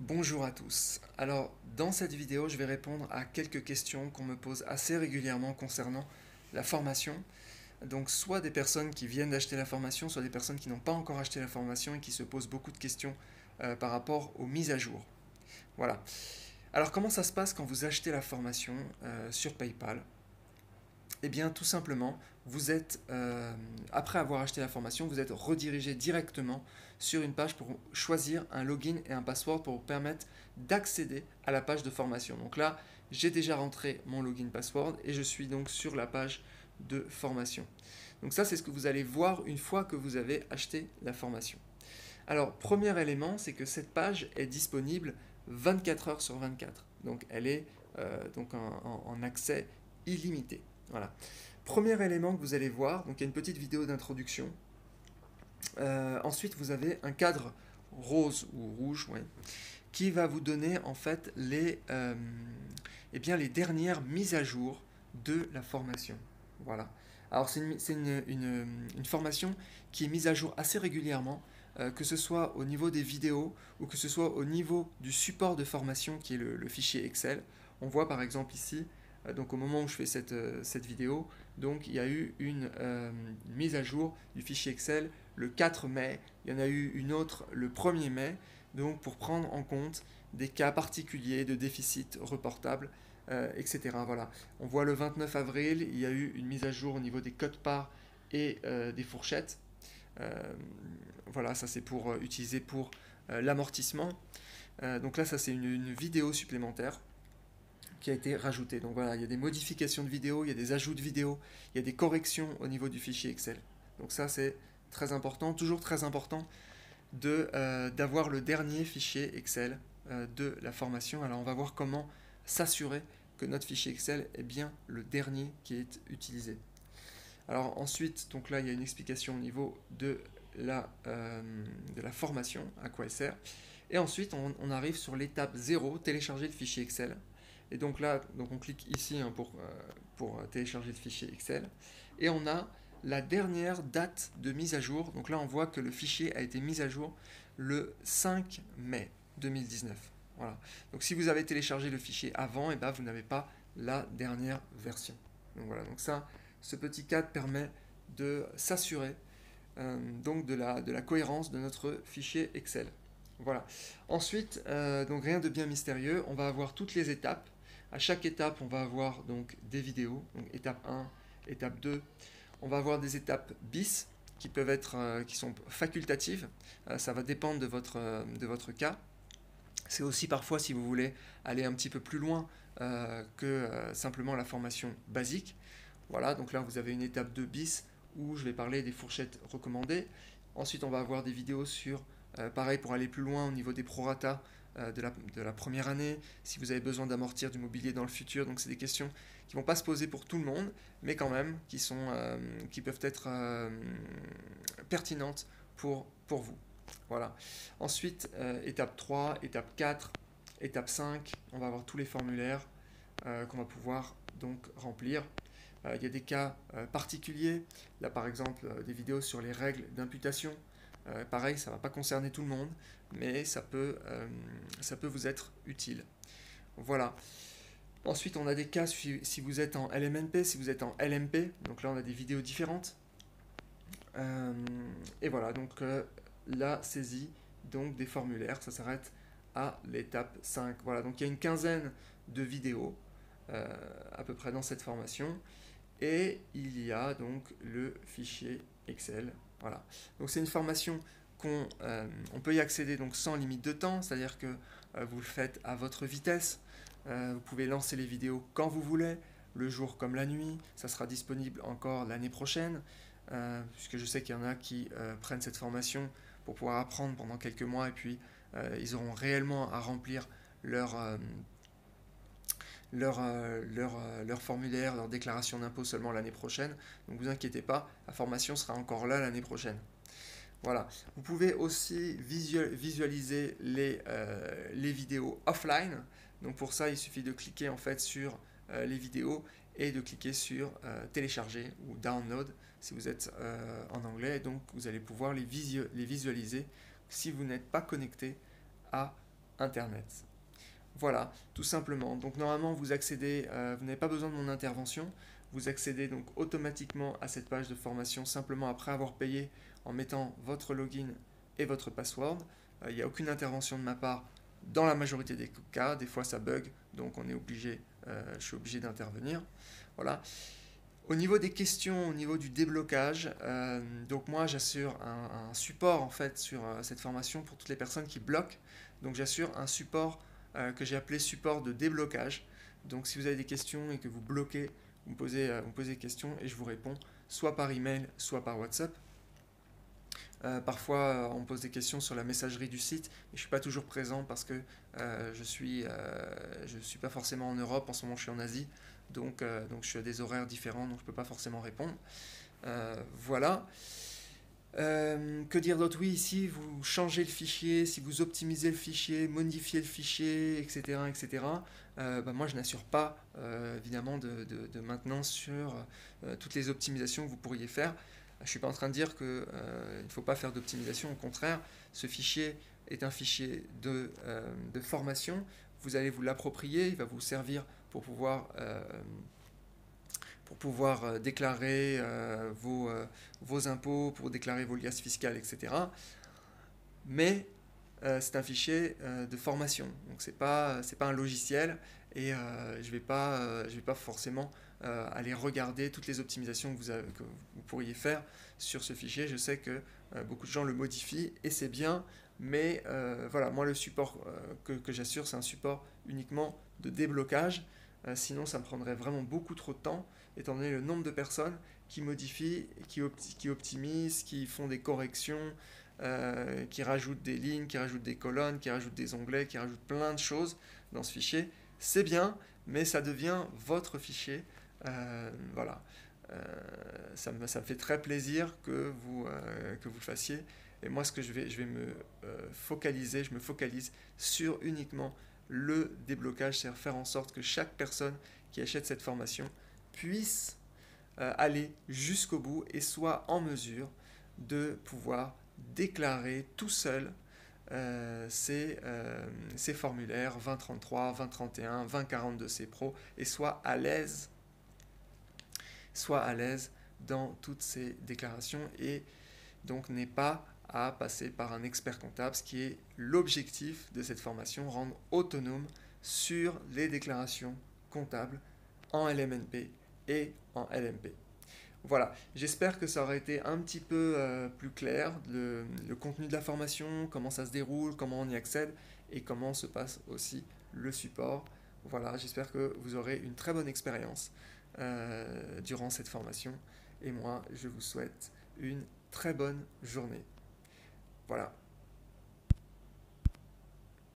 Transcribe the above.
Bonjour à tous. Alors, dans cette vidéo, je vais répondre à quelques questions qu'on me pose assez régulièrement concernant la formation. Donc, soit des personnes qui viennent d'acheter la formation, soit des personnes qui n'ont pas encore acheté la formation et qui se posent beaucoup de questions par rapport aux mises à jour. Voilà. Alors, comment ça se passe quand vous achetez la formation sur PayPal? Eh bien, tout simplement, après avoir acheté la formation, vous êtes redirigé directement sur une page pour choisir un login et un password pour vous permettre d'accéder à la page de formation. Donc là, j'ai déjà rentré mon login password et je suis donc sur la page de formation. Donc ça, c'est ce que vous allez voir une fois que vous avez acheté la formation. Alors, premier élément, c'est que cette page est disponible 24 heures sur 24. Donc, elle est donc en accès illimité. Voilà. Premier élément que vous allez voir, donc il y a une petite vidéo d'introduction. Ensuite, vous avez un cadre rose ou rouge, ouais, qui va vous donner en fait eh bien, les dernières mises à jour de la formation. Voilà. Alors c'est une formation qui est mise à jour assez régulièrement, que ce soit au niveau des vidéos ou que ce soit au niveau du support de formation qui est le fichier Excel. On voit par exemple ici, donc au moment où je fais cette vidéo, donc il y a eu une mise à jour du fichier Excel le 4 mai, il y en a eu une autre le 1er mai, donc pour prendre en compte des cas particuliers de déficit reportable, etc. Voilà. On voit le 29 avril, il y a eu une mise à jour au niveau des codes-parts et des fourchettes. Voilà, ça c'est pour utiliser pour l'amortissement. Donc là, ça c'est une vidéo supplémentaire qui a été rajoutée. Donc voilà, il y a des modifications de vidéo, il y a des ajouts de vidéo, il y a des corrections au niveau du fichier Excel. Donc ça c'est très important, toujours très important d'avoir le dernier fichier Excel de la formation. Alors on va voir comment s'assurer que notre fichier Excel est bien le dernier qui est utilisé. Alors ensuite, donc là il y a une explication au niveau de la formation, à quoi elle sert. Et ensuite on arrive sur l'étape 0, télécharger le fichier Excel. Et donc là, donc on clique ici hein, pour télécharger le fichier Excel. Et on a la dernière date de mise à jour. Donc là, on voit que le fichier a été mis à jour le 5 mai 2019. Voilà. Donc si vous avez téléchargé le fichier avant, et ben vous n'avez pas la dernière version. Donc voilà. Donc ça, ce petit cadre permet de s'assurer donc de la cohérence de notre fichier Excel. Voilà. Ensuite, donc rien de bien mystérieux, on va avoir toutes les étapes. À chaque étape, on va avoir donc des vidéos, donc étape 1, étape 2. On va avoir des étapes bis qui peuvent être, qui sont facultatives. Ça va dépendre de votre cas. C'est aussi parfois si vous voulez aller un petit peu plus loin que simplement la formation basique. Voilà, donc là vous avez une étape 2 bis où je vais parler des fourchettes recommandées. Ensuite, on va avoir des vidéos sur, pareil, pour aller plus loin au niveau des prorata de la première année, si vous avez besoin d'amortir du mobilier dans le futur. Donc, c'est des questions qui ne vont pas se poser pour tout le monde, mais quand même qui peuvent être pertinentes pour vous. Voilà. Ensuite, étape 3, étape 4, étape 5, on va avoir tous les formulaires qu'on va pouvoir donc remplir. Il y a des cas particuliers. Là, par exemple, des vidéos sur les règles d'imputation. Pareil, ça ne va pas concerner tout le monde, mais ça peut vous être utile. Voilà. Ensuite, on a des cas si vous êtes en LMNP, si vous êtes en LMP. Donc là, on a des vidéos différentes. Et voilà, donc la saisie donc, des formulaires, ça s'arrête à l'étape 5. Voilà, donc il y a une quinzaine de vidéos à peu près dans cette formation. Et il y a donc le fichier Excel. Voilà. Donc c'est une formation on peut y accéder donc sans limite de temps, c'est-à-dire que vous le faites à votre vitesse. Vous pouvez lancer les vidéos quand vous voulez, le jour comme la nuit. Ça sera disponible encore l'année prochaine, puisque je sais qu'il y en a qui prennent cette formation pour pouvoir apprendre pendant quelques mois et puis ils auront réellement à remplir leur formulaire, leur déclaration d'impôt seulement l'année prochaine. Donc vous inquiétez pas, la formation sera encore là l'année prochaine. Voilà. Vous pouvez aussi visualiser les vidéos offline. Donc pour ça, il suffit de cliquer en fait sur les vidéos et de cliquer sur télécharger ou download si vous êtes en anglais. Donc vous allez pouvoir les visualiser si vous n'êtes pas connecté à Internet. Voilà, tout simplement. Donc normalement, vous accédez, vous n'avez pas besoin de mon intervention. Vous accédez donc automatiquement à cette page de formation simplement après avoir payé en mettant votre login et votre password. Il n'y a aucune intervention de ma part dans la majorité des cas. Des fois, ça bug, donc je suis obligé d'intervenir. Voilà. Au niveau des questions, au niveau du déblocage, donc moi j'assure un support en fait sur cette formation pour toutes les personnes qui bloquent. Donc j'assure un support que j'ai appelé support de déblocage. Donc si vous avez des questions et que vous bloquez, vous me posez des questions et je vous réponds soit par email, soit par WhatsApp. Parfois, on me pose des questions sur la messagerie du site et je ne suis pas toujours présent parce que je suis pas forcément en Europe. En ce moment, je suis en Asie, donc je suis à des horaires différents, donc je ne peux pas forcément répondre. Voilà. Que dire d'autre? Oui, ici, vous changez le fichier, si vous optimisez le fichier, modifiez le fichier, etc. etc. Moi, je n'assure pas, évidemment, de maintenance sur toutes les optimisations que vous pourriez faire. Je ne suis pas en train de dire qu'il ne faut pas faire d'optimisation, au contraire, ce fichier est un fichier de formation, vous allez vous l'approprier, il va vous servir pour pouvoir déclarer vos impôts, pour déclarer vos liasses fiscales, etc. Mais c'est un fichier de formation, donc c'est pas un logiciel et je vais pas forcément aller regarder toutes les optimisations que vous pourriez faire sur ce fichier. Je sais que beaucoup de gens le modifient et c'est bien, mais voilà, moi le support que j'assure, c'est un support uniquement de déblocage. Sinon, ça me prendrait vraiment beaucoup trop de temps, étant donné le nombre de personnes qui modifient, qui optimisent, qui font des corrections, qui rajoutent des lignes, qui rajoutent des colonnes, qui rajoutent des onglets, qui rajoutent plein de choses dans ce fichier. C'est bien, mais ça devient votre fichier. Voilà. Ça me fait très plaisir que vous le fassiez. Et moi, je me focalise sur uniquement le déblocage, c'est-à-dire faire en sorte que chaque personne qui achète cette formation puisse aller jusqu'au bout et soit en mesure de pouvoir déclarer tout seul ces formulaires 2033, 2031, 2042 C Pro et soit à l'aise dans toutes ces déclarations et donc n'ait pas à passer par un expert comptable, ce qui est l'objectif de cette formation, rendre autonome sur les déclarations comptables en LMNP et en LMP. Voilà, j'espère que ça aurait été un petit peu plus clair, le contenu de la formation, comment ça se déroule, comment on y accède et comment se passe aussi le support. Voilà, j'espère que vous aurez une très bonne expérience durant cette formation et moi je vous souhaite une très bonne journée. Voilà.